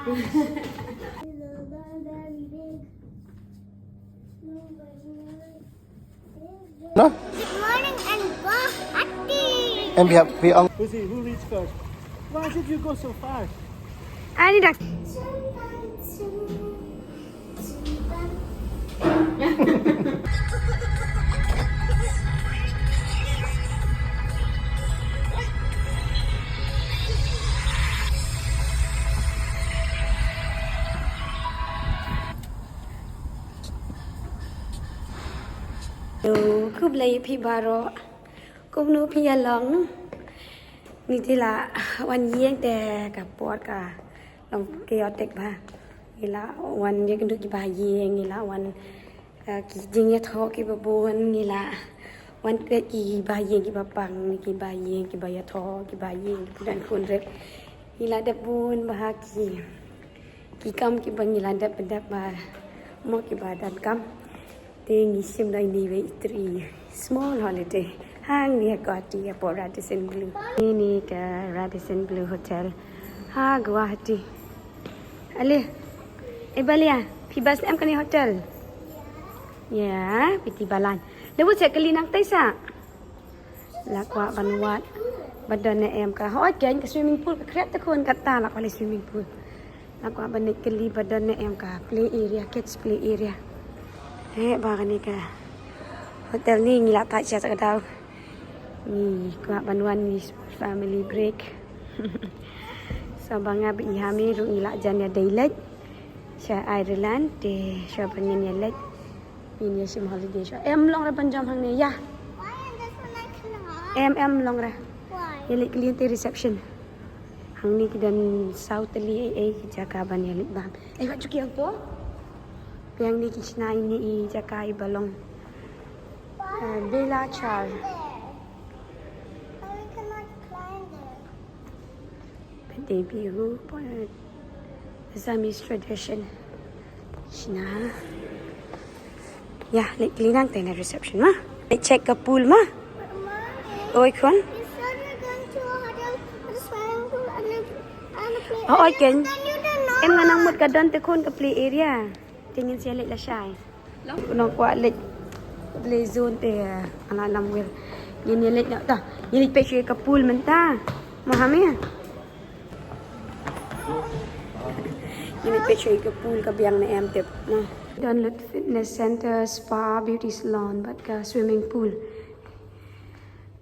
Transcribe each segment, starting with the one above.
No? Good morning and Guwahati. And we all. Who's it? Who reads first? Why did you go so fast? Ani dah. Ku beli pi baru, ku nu pi along. Ni tila wan yeng te kapot ka, long chaotic ba. Ila wan yeng duk ba yeng ila wan ki jing ya tho ki ba bon ila wan ke ki ba yeng ki ba pang ki ba yeng ki ba ya tho ki ba yeng ki dan kun rek. Ila da bon ba ki kam ki ba ila da pedap ba mo ki ba dan kam. Ting isim lai ni we itri small holiday hang ni Guwahati airport Radisson Blue ini ke Radisson Blue Hotel Guwahati ali balia pi bas em kani hotel ya piti balan lewu cek kali nang taisa lakwa banwat badan em ka hoi ken ke swimming pool ke krep ta kon kata lak wali swimming pool lakwa banik kali badan em ka play area kids play area bagan ni ke hotel ni ngila tak cia tak tahu ni kuat bantuan ni family break sabanga bi hami ru ngila jan ya daylight cia Ireland de cia pengen ya lek ini sim holiday cia long ra panjam hang ni ya em long ra ya lek client reception hang ni kidan south li jaga ban ya lek bam wat cuki ang po yang ni kisna ini jakai balong Bella Char. We cannot climb there. Baby who Assamese tradition. Shina. Ya, lek linang tena reception ma. Lek check ke pool ma. Oi kon. You said we're going to a hotel with a swimming pool and a play Oh, area. ken. Then you don't know. Em nganang mut kadon te kon ke play area. Tingin siya lek la shy. Nong kwa lek play zone te ala lam wir. Yin lek nak ta. Yin lek pe ke pool menta. Mohame. Ini picture ke pool ke biang na em tip na. Download fitness center, spa, beauty salon, but ka swimming pool.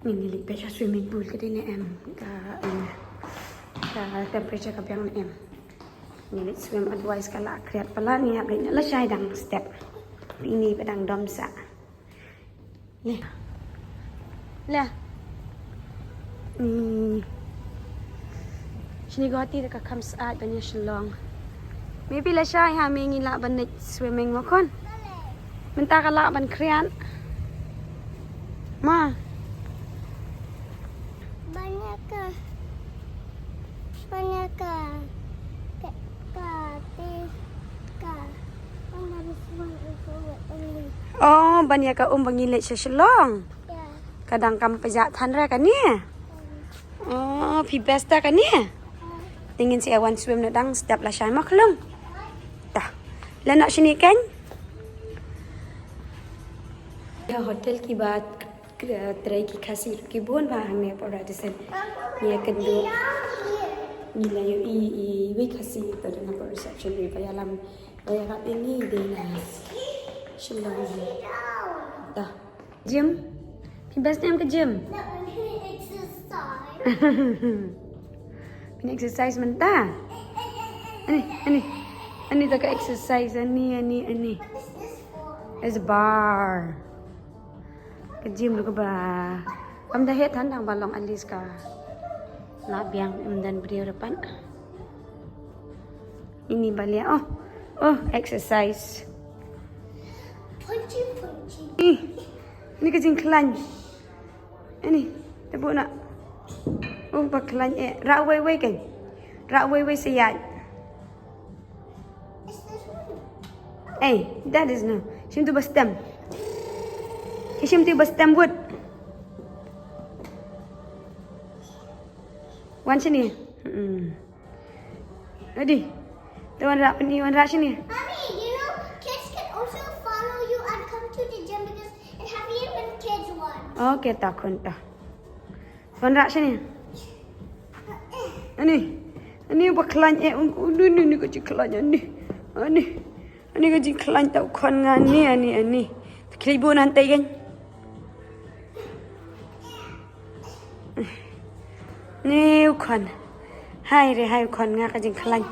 Ini picture swimming pool ke dini em ka temperature ke biang na em. Ini swim advice kala kreat pala ni hab ni la syai dang step. Ini pedang domsa. Le. Le. Sini Guwahati dekat kam saat banyak Shillong. Maybe la syai ha mengi la ban swimming mo kon. Menta kala ban kreat. Ma. Banyak ke Oh, banyak ka bangilit sa Shillong. Yeah. Kadang kam pejak than ra kan ni. Oh, pi besta kan ni. Tingin si awan swim na dang step la syai mak long. Dah. La nak sini kan? Ya hotel ki baat tray ki khasi ki bon ba hang ne por Radisson. Ye kedua. Nila yo i khasi to na por reception ri pa lam. Bayar kat ini dena. Shillong. Dah. Gym. Pi besta am ke gym. Ini exercise mentah. Ini tak exercise ini. It's a bar. Ke gym lu ke ba. Am dah het tandang balong alis ka. Labiang dan beri depan. Ini balik. Oh, exercise. Punchy. Ini kejing kelan. Ini, tebuk nak. Oh, bakalan rak wei kan? Rak wei sayat. Is this one? That is no. Sim tu bastam. Sim tu bastam wood. Wan sini. Adi. Tuan rak ni, wan rak sini. Mommy, you know, kids can also follow you and come to the gym because it have even kids one. Okey, takun dah. Tuan rak sini. Ini baklan ni kecil kelan ni. Ini kecil kelan tak kon ngan ni. Kelibu nanti kan. Ni kon. Hai kon ngah kecil kelan.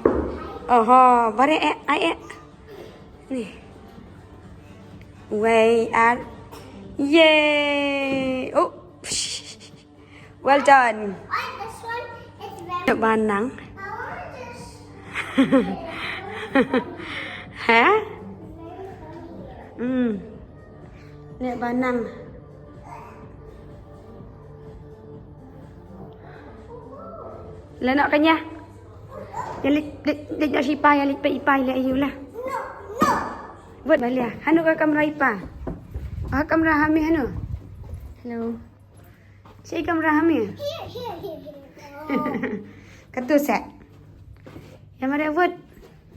Oh, bare ai. Ni. Way at. Yay! Oh. Well done. And this one is very. Được bàn nắng. I want to just. Hả? Nè bà năng. Lên nọ cả nhà. Nhà lịch đó sipa ya lịch ipai le ayu lah. Buat balik. Hanu ka kamera ipa. Ah kamera hami hanu. Hello. Si kamera hami. Here. Oh. Katu set. Yang mana buat?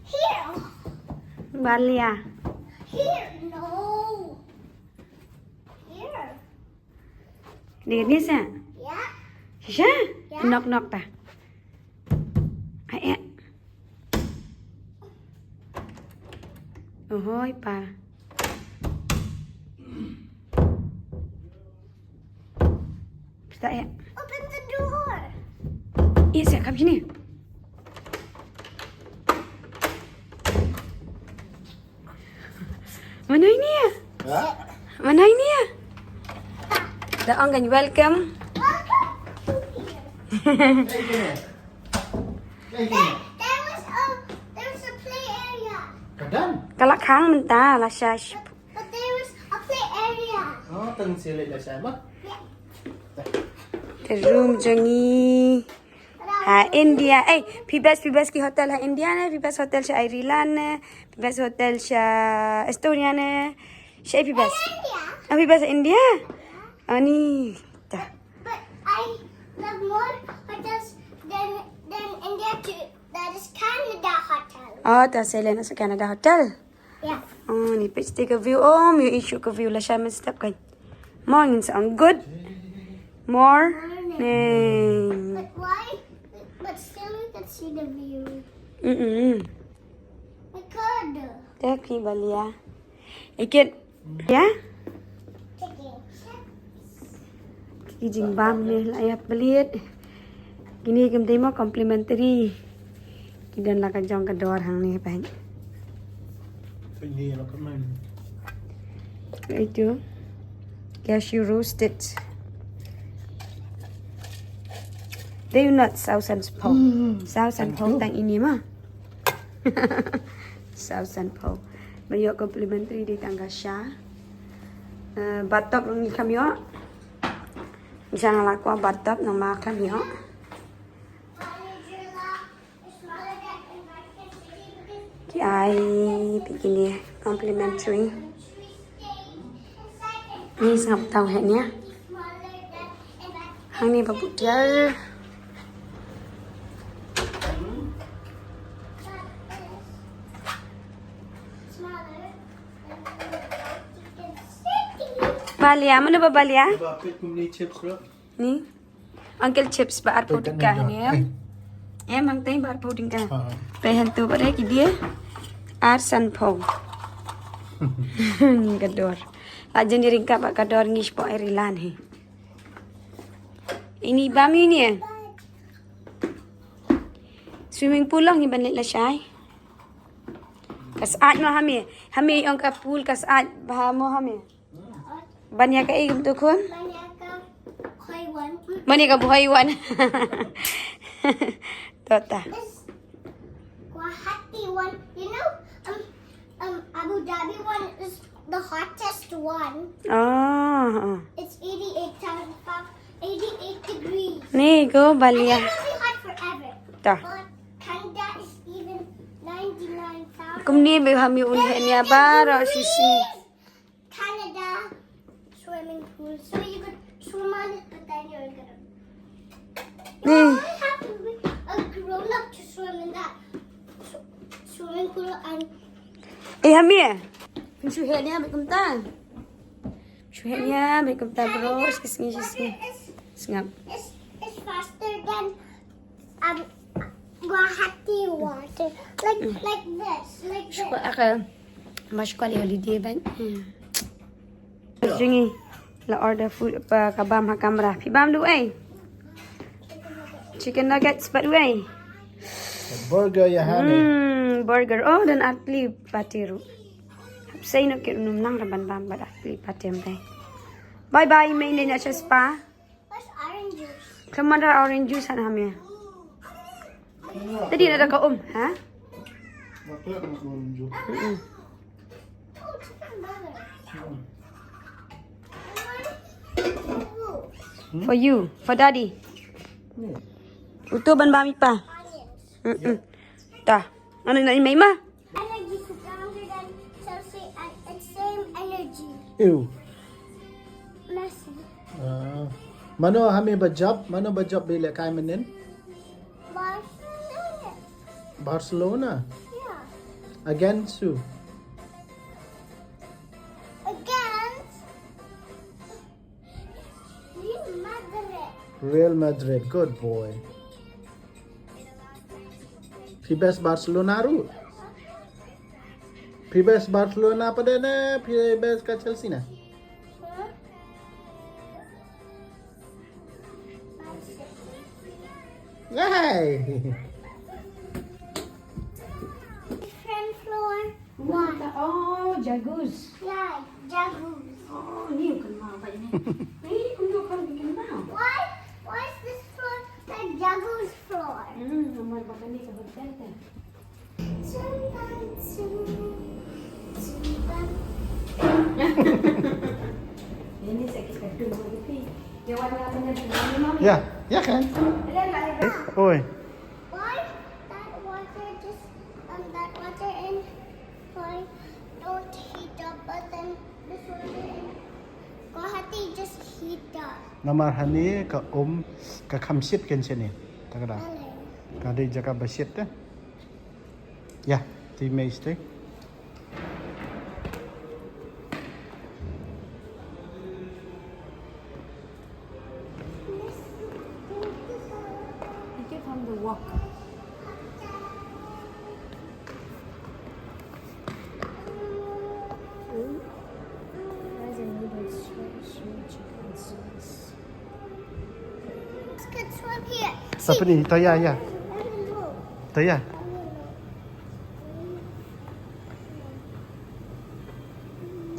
Here. Balik. Here. No. Here. Dia ni sa. Yeah. Sha? Ya. Knock ta. Ai. Oh, pa. Bisa ya? Open the door. Iya, saya kam sini. Mana ini ya? Mana ini ya? Dah orang welcome. Welcome to here. There was a play area. Kadang. Kalau khang mentah lah syash. But there was a play area. Oh, teng sila dah sama. The room jangi. Ha India. Pibas ki hotel ha India ne. Pibas hotel sya Ireland ne. Pibas hotel sya Estonia ne. Sya pibas. India. Pibas India. Ni. Dah. But I love more hotels than India too. That is Canada hotel. Oh, dah saya nak Canada hotel. Yeah. Oh, ni pitch take a view. Oh, you issue ke view lah sya mesti kan. Morning sound good. More. Neng. But why? But still we can see the view. We could. Dah ki balia. Ikut. Ya? Taking Kijing bam ni layak belit. Kini kem tema complimentary. Kidan lah kajong kedor hang ni bang. Ini nak main. Itu. Cashew roasted. They not sausan po. Sausan po tang ini mah. Sausan po. Bayo complimentary di tangga sya. Batop ni kami yo. Jangan lakukan batop nama kami yo. Ai begini complimentary. Ni sangat tahu hanya. Hang ni babujar. Balia, mana ba balia? Bakit kung ni chips bro? Ni. Uncle chips ba arpo dika ni ya. Mang tay ba arpo dika. Pehan tu ba ki dia. Arsan po. Ni kador. Aja ni ringka pak kador ngis po Ireland he. Ini bami ni ya. Swimming pool lang ni banlit la siya. Kasaat mo hami. Hami ang ka pool kasaat baha mo hami. Banyak ka igam tu kun? Mani ka buhaywan. Tota. This Guwahati one, you know, Abu Dhabi one is the hottest one. Oh. It's 88 degrees. Ni go And balia. it will be hot forever. Ta. But Canada is even 99,000. Kum ni be hami ulhe ni abara sisi. Canada swimming pool. So you could swim on it, but then you're gonna. You Ni. only have to be a grown up to swim in that. Swim and Hamir. Şu henya mai kumta. Şu henya mai kumta bro. Sini. Singap. it's faster than Guwahati water. Like this. Şu aka. Mas kali holiday ban. Jungi. La order food pa kabam ha kamera. Pi bam du ai. Chicken nuggets but way. Burger ya hani. Burger. Oh, dan atli patiru. Say no kit num nang raban bam but atli patem tay. Bye, main na sa spa. What's orange juice? Come on, orange juice han hamia. Tadi ada ka ha? Bakla ka makunjo. Oh, chicken burger. For you, for daddy. Uto ban bami pa. Onions. Ta. Ano na may ma? Energy stronger than Chelsea and it's same energy. Ew. Messy. Mano hami ba job? Mano ba job bila kay manin? Barcelona. Barcelona. Yeah. Against who? Against Real Madrid. Real Madrid. Good boy. Pibes Barcelona ru. Pibes Barcelona pada na Pibes ka Chelsea na. Huh? Yay! Different floor. One. Oh, jagus. Yeah, jacuzzi. Oh, ni kan ma ba ni. Ni undo kan bikin ma. Why is this floor like jacuzzi floor? Nomor ba ni ka hotel ka. Ini sakit kadu mo di. Jawan nga pa niya ni mama. Ya kan? Oi. Why that water just that water in why don't heat up, but then this water in Guwahati just heat up. Namar hani ka ka khamsit ken chene. Takada. Ka de jaga basit ta. Ya, ti meiste. Get from the walk. Let's get swim here. Apa ni? Taya ya. Taya.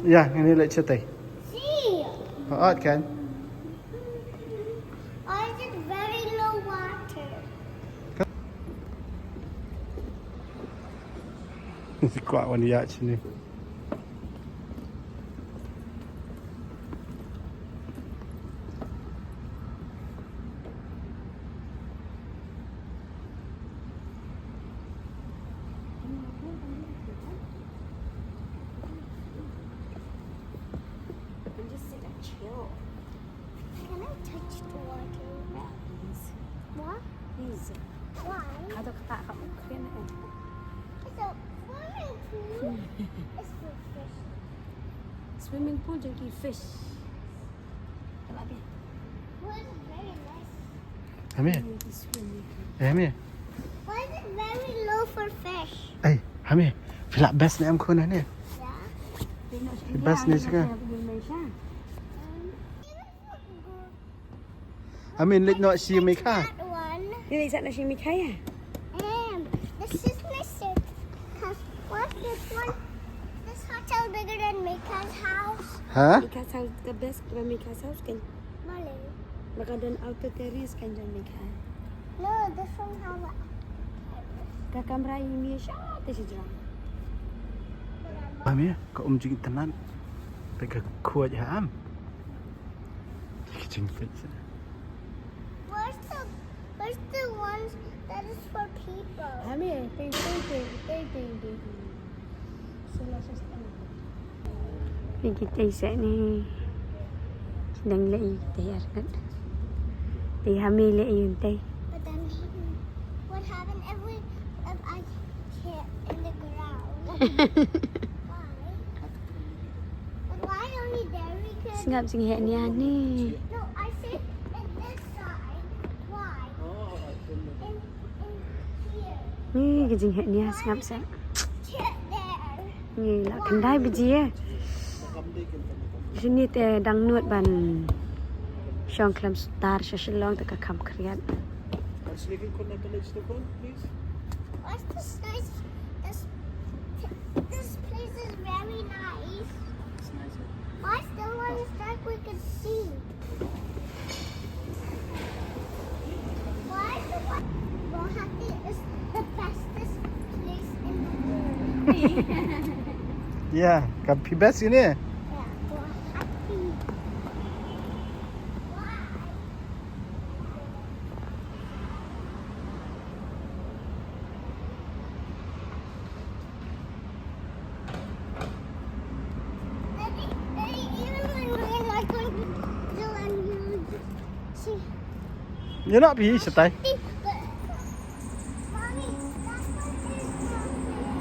Ya, ini lek cetai. See, Paat kan? why is it very low water? Si kuat wan ya sini. Just sit and chill. Can I touch the water? What? Please. Why? Ada kata kamu kena. It's a swimming pool. It's for fish. Swimming pool jadi fish. Tak ada. Why is it very nice? Hamir. Hamir. Why is it very low for fish? Hamir. Filak best ni am ko na ni. Yeah. Best ni sekarang. Hamir lek nak si Meka. That one. Ini sana si Mikaya. This is Mr. What's this one? This hotel bigger than Mika's house? Ha? Mika's house the best when Mika's house kan. Molly. Baka dan auto terrace kan jan Mika. No, this one has a... Ka kamera ini siya te si jang. Hamir, ka jing tenan. Peka kuat ya am. Jing fit. Where's the ones that is for people? Hamir, ting. Sila sa stand. Kita isa ni. Sedang lai kita ya kan. Di Hamir lai yun tay. But then, what happened if I cat in the ground. Why? But why only there we could? Singap sing he ni ani. No, I said in this side. Why? In here. Ni ke jing he ni singap sa. Cat there. Ni la kendai biji eh. Sini te dang nuot ban. Shong klam star shalong te ka kham kriat. What's this nice? This place is very nice. Why still on the track we can see? Why the Guwahati is the bestest place in the world? Ya, kapi best ini. Yeah, Guwahati. Why? Even when we're not going to Zealand, you just see. Ya nak pergi setai. But, Mommy, that's what is not there.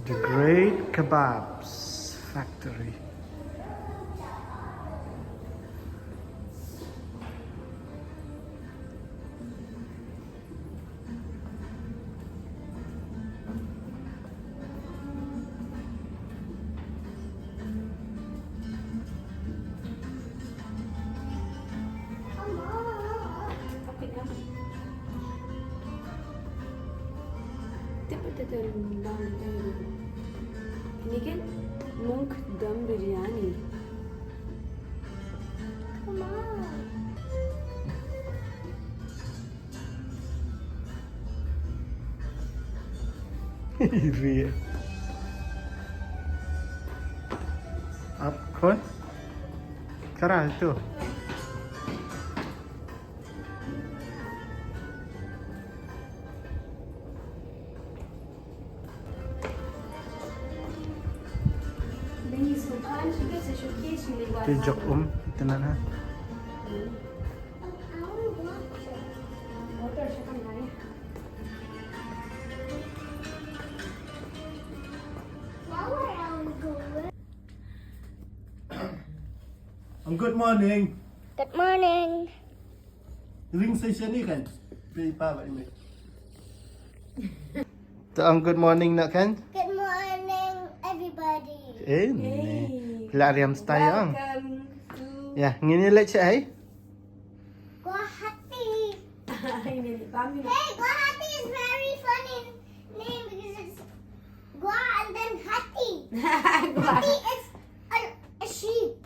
The Great Kebabs Factory. Come on. Ini kan mung dum biryani. Come on. Iri. Up kon. Kerah itu. Beni sultan juga seshukis ni buat. Tu jok kita nak ha. I want to watch it. Motor siapa ni? Now where I want to go. Good morning. Good morning. Ring station ni kan? Pergi pa ni. Tuang good morning nak kan? Good morning, everybody. Ni. Pelariam style ang. Welcome to. Ya, ngini lecture hai. Guwahati. Ini ni kami. Hey, Guwahati is very funny name because it's Gua and then Hati. Hati is a sheep.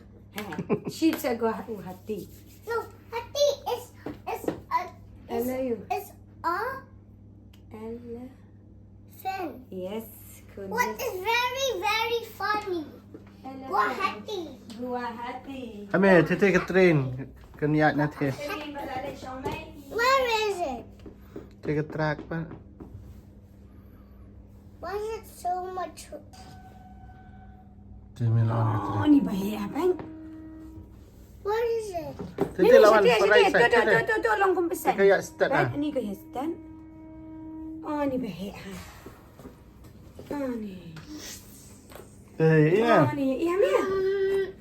Sheep sa Guwahati. No, Hati is Hello. a Ella. fin. Yes. Good. What is very, very funny? Guwahati. Guwahati. Ame, tete ke train. Keniat na te. Where is it? Te ke track pa. Why is it so much? Te melon ke Oh, train. ni baik apa? What is it? Tete lawan perai side tu tete. long kumpesan. Kayak start ah. Ni kaya stand. Oh, ni baik ha. Oh, ni. Ya. Oh, ni. Iya, Mia.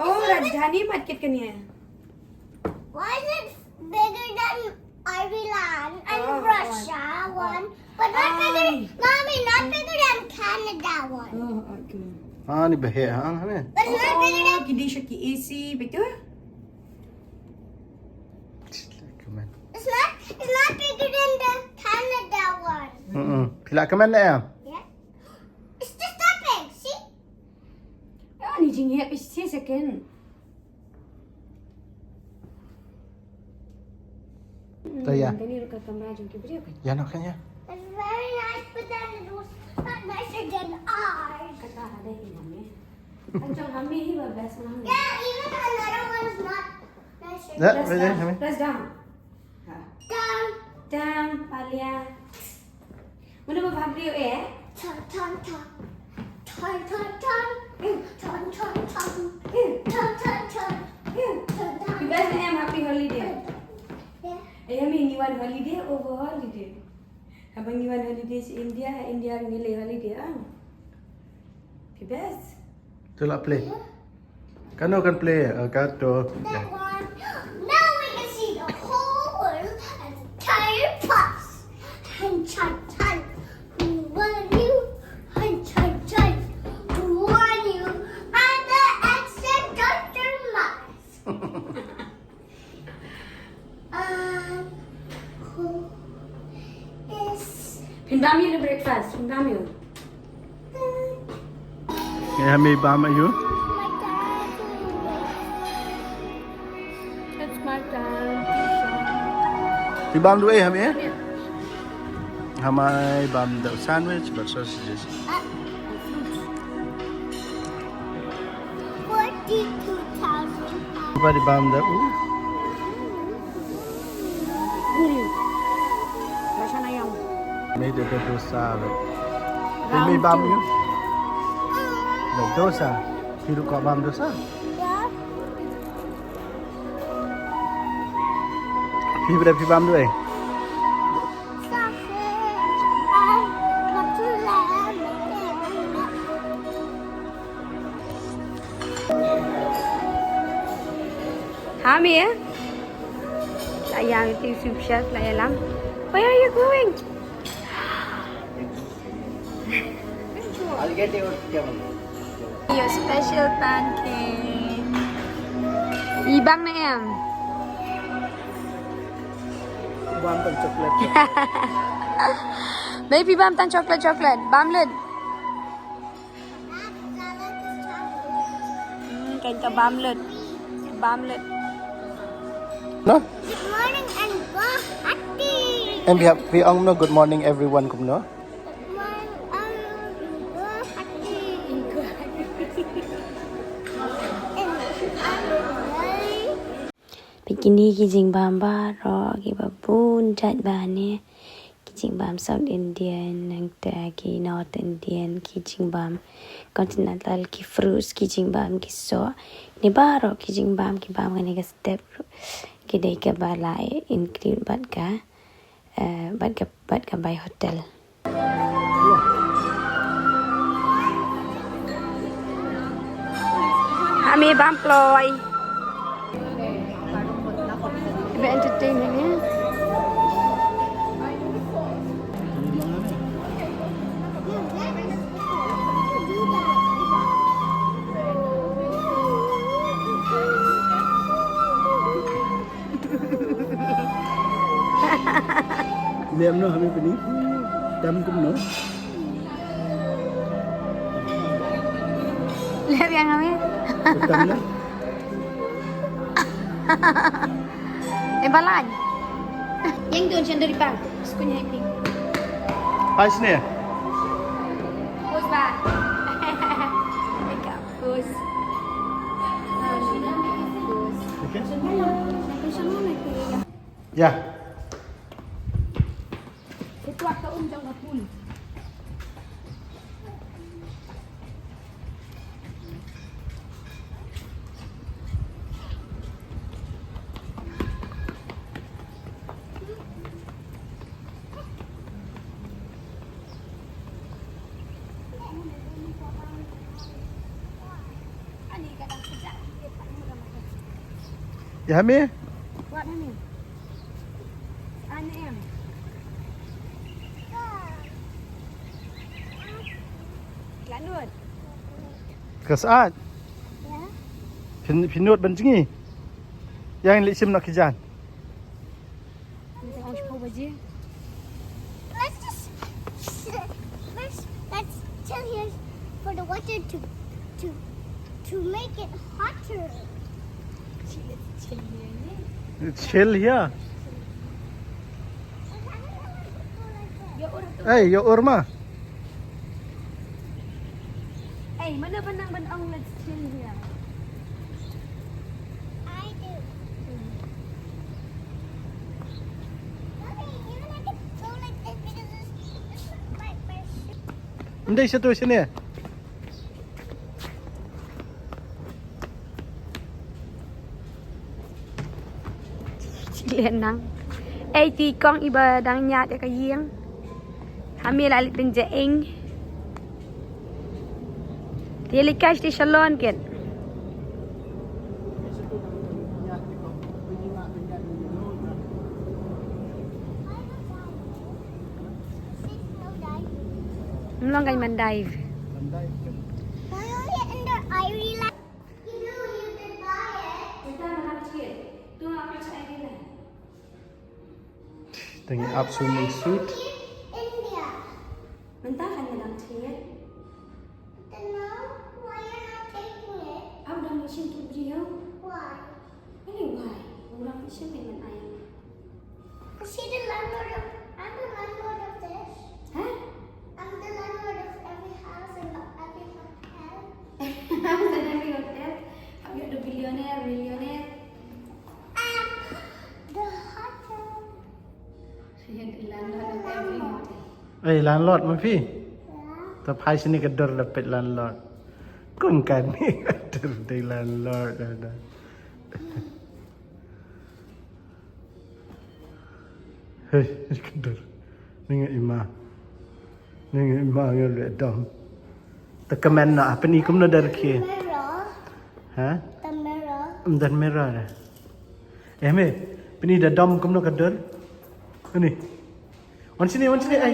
Oh, Rajdhani market kan ya. Why is it bigger than Ireland and Oh, Russia one, but not bigger? Mommy, not bigger than Canada one. Oh, okay. Ah, ni bahaya hang ame. But it's not bigger than. Oh, kini siya ki AC, betul? It's not bigger than the Canada one. Pilak ke mana ya? Yeah. It's just that big. See? Oh, ni jingit pasti second. Tu ya. Tadi ruka kamera jom kita kan. Ya nak kan ya. It's very nice, but then it was not nicer than ours. Kata ada ini kami. Ancang kami ini best mana? Yeah, even another one is not nicer. Ya, than boleh kami. Press down. Down. Down, palia. Mana buat fabrik Ton, ton, ton. Ton, ton, ton. Ton, ton, ton. one holiday over holiday. Abang you one holiday si India, India nilai holiday ang. Best. Tu lah play. Kan akan play kartu. That one. Now we can see the whole world as a tire puffs. And chun chun. One you. And chun chun. One you. And the extra Dr. Mars. Who is Pinbam you the breakfast. Pinbam you. Ya mi bam ayu. my dad? It's my time. Pi bam du ham ya. Hamai bam the sandwich but sausages. 42,000. Apa di bam the Macam mana yang? made the dosa. Mi bam you. The dosa. Hidup kau bam dosa. Yeah. Pi bam du Sausage. Not too loud. Hami ya? Sayang itu soup chef lah ya lam. Where are you going? I'll get you. Your special pancake. Ibang na yan. Bam tan coklat. Baby bam tan chocolate. Bamlet. Kain ka bamlet. Bamlet. No? Good morning and Guwahati. And we all know good morning everyone kum no. Good morning Guwahati. Begini kijing bamba ro ki babun jat bane kijing bam South Indian nang ta ki North Indian kijing bam continental ki fruits kijing bam ki so ni baro kijing bam ki bam ni ka step ki dai ka balai include bat ka by hotel. Kami bam ploy. Very entertaining, ya? Liam no kami pini. Dam kum no. Lihat yang kami. Betam no. Balai. Yang tu macam dari bang. Sukunya happy. Hai sini. Pus bang. Make up. Pus. Okay. Ya. Itu akak jauh kapul. Ya Hami. Buat ni. Ana em. Lanut. Kesaat. Yeah. Pinut bencingi. Yang lisim nak kijan. Kita mau cuba baje. Let's just let's chill here for the water to make it hotter. Chill here. Hey, your urma. Hey, mana benang-benang let's chill here. I do. Mommy, even I can go like this because this is my shoe. Ndai satu sini. Cilian nang. Ê thì con y bà đang nhà để cái giếng. Hả mi lại tình dễ anh. Thì lấy cash đi salon kìa. Long cái mình dive. Why are you under Irie like? You know you can buy it. Kita nak cakap. Tu apa cakap ni lah. Dengan up swimming suit. India. Mentah kan nak cakap. Then now, why you're not taking it? Aku dah mission tu dia. Why? Anyway, orang mission dengan ayah. Is he the landlord of? I'm the landlord of this. Hah? I'm the landlord of every house and every hotel. Aku tak nak pergi hotel. Aku ada billionaire. The hotel. Saya di London hotel every hotel. Landlord mahพี่ Yeah. แต่พายชนิดก็เดินละเป็น landlord กุ้งกันนี่ก็เดินได้ landlord นะเฮ้ยนี่ก็เดินนี่ไงอิมาเงี้ยเลยดอมแต่กระแมนน่ะเป็นอีกคุ้มน่ะเดินเคีย Mirror. ฮะ The mirror. เดินไม่รอดนะเอ้ยไม่เป็นอีเดดอมคุ้มน่ะก็เดินนี่วันนี้ไอ้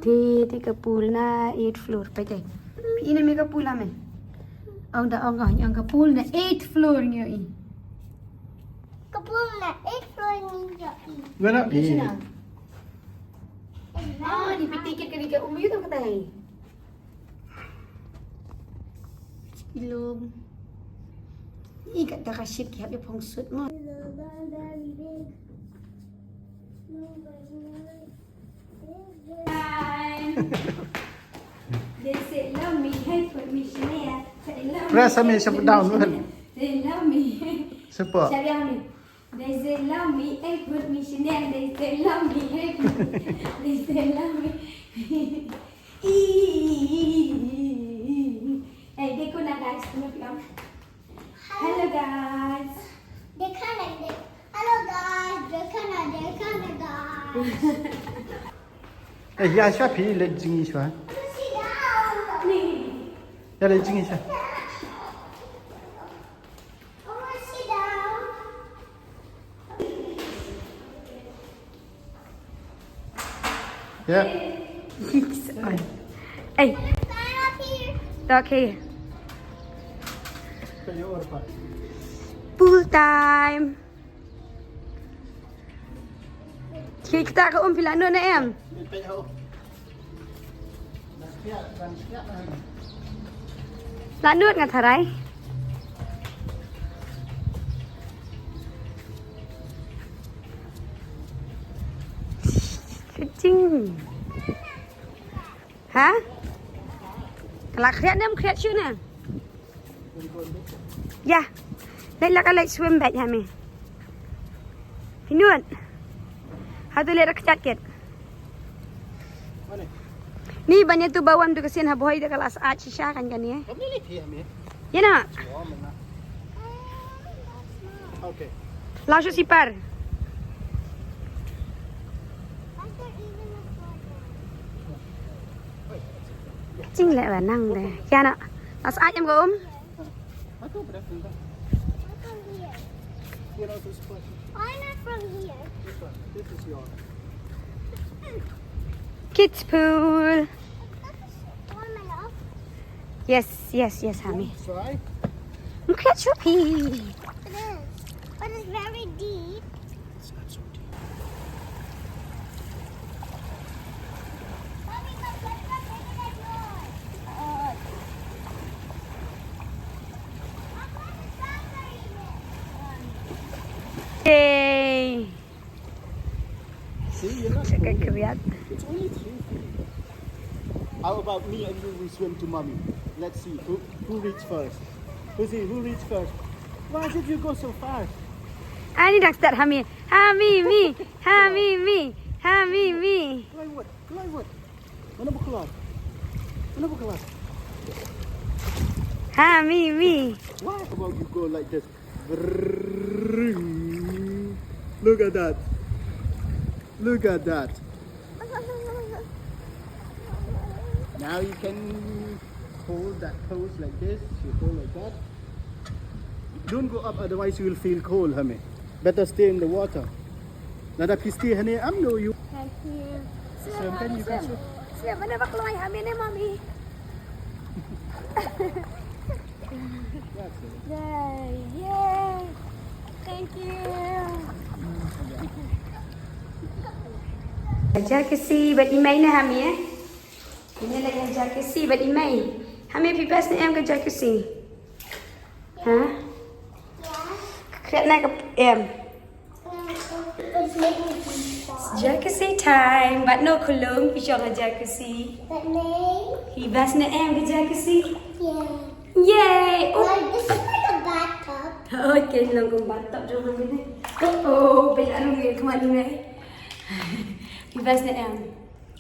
Di kapul na 8th floor pa tay. Pi na may kapul amin. Ang kapul na 8th floor niyo eh. Kapul na 8 floor ninja. เงินอ่ะ Di pitikit ka ka umayo to katay. Ilog. Ikat ta ka ship kaya pong suit mo. They say love me, hate for me, Chanel. Say love me. Rasa me siya down luôn. They love me. Siapa? Syariah me. They say love me, hate for me, Chanel. They say love me, hate for me. They say love me. Hey, they go na guys. Hello guys. Hello guys, they're kinda guys. 哎呀，小皮来整一下， Sit down. 要来整一下。 Sit down. Yeah. Hey, Stand up here. okay. Pool time. Kita ke pila na em. Lá nước ngà thả đấy. Chinh. Hả? Là khét em khét chứ nè. Yeah. Đây là cái lake swim bed hả mày? Phi nuột. How to let a jacket? Ni banyak tu bawang tu kesian haboy dah kelas A cisha kan kan ya? Kami ni pihak ni. Ya nak? Okay. Langsung sipar. Chính lại là năng đây. Ya nak? Kelas A jam gom? Aku berapa dah? You know this place. Why not from here? This one. This is yours. Kids pool. Warm enough. Yes, Hami. Try. Look at your pee. It is. But it's very deep. It's not so deep. Mommy, my foot's not bigger than yours. I'm going to strawberry this. Yay. See, you're not. Cakap keriat. It's only 3 feet. How about me and you? We swim to mommy. Let's see who reaches first. Who reaches first? Why did you go so fast? Ani dah start Hami. Me. Keluar. Mana berkeluar? Me. Why about you go like this? Brrrr. Look at that. Look at that. Now you can hold that pose like this. You hold like that. Don't go up, otherwise you will feel cold, honey. Better stay in the water. Nada pisti, honey. I'm no you. Thank you. Same can you can. Siap mana pak keluar hamil ni mami. That's it. Yay. Thank you. Ajar kesi bagi main na hami Ini lagi ajar kesi bagi main. Hami pipas ni em ajar kesi. Ha? Yeah. Kret na ke em. It's making me fall. Ajar kesi time. But no kulung pisang ajar kesi. But name? Pipas na em ajar kesi. Yeah. Yay. Oh. Like, this is like a bathtub. Okay, lang kong bathtub dyan kami ni. Oh, baya nung ngayon kumali na Pipas na em.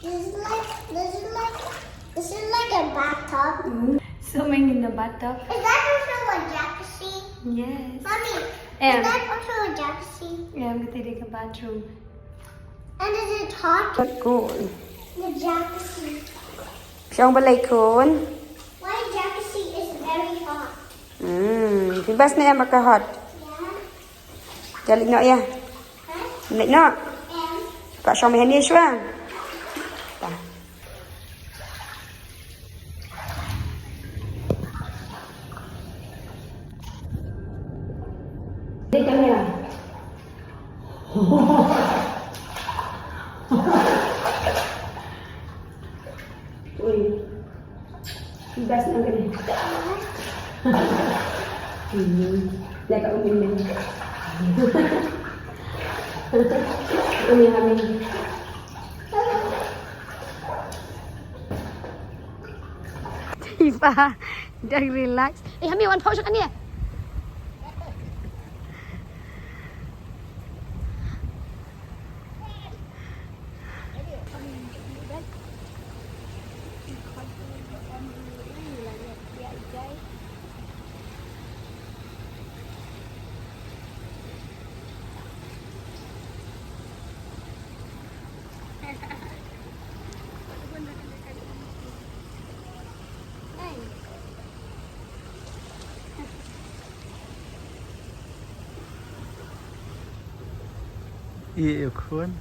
This is like a bathtub. So, may in the bathtub. Is that also a jacuzzi? Yes. Mommy, Yeah. is that also a jacuzzi? Yeah, I'm gonna take a bathroom. And is it hot? But cool. The jacuzzi. Siyang balay kun. Why jacuzzi is very hot? Pipas na em baka hot. Yeah. Jalik na ya. Huh? Jalik na. And Kak Syong may hanis wang. Đây camera. Ui. Best na gani. Leka umin din. Umin kami. Tiba, dah relax. Hami one pause kan ni? Iya, Kun.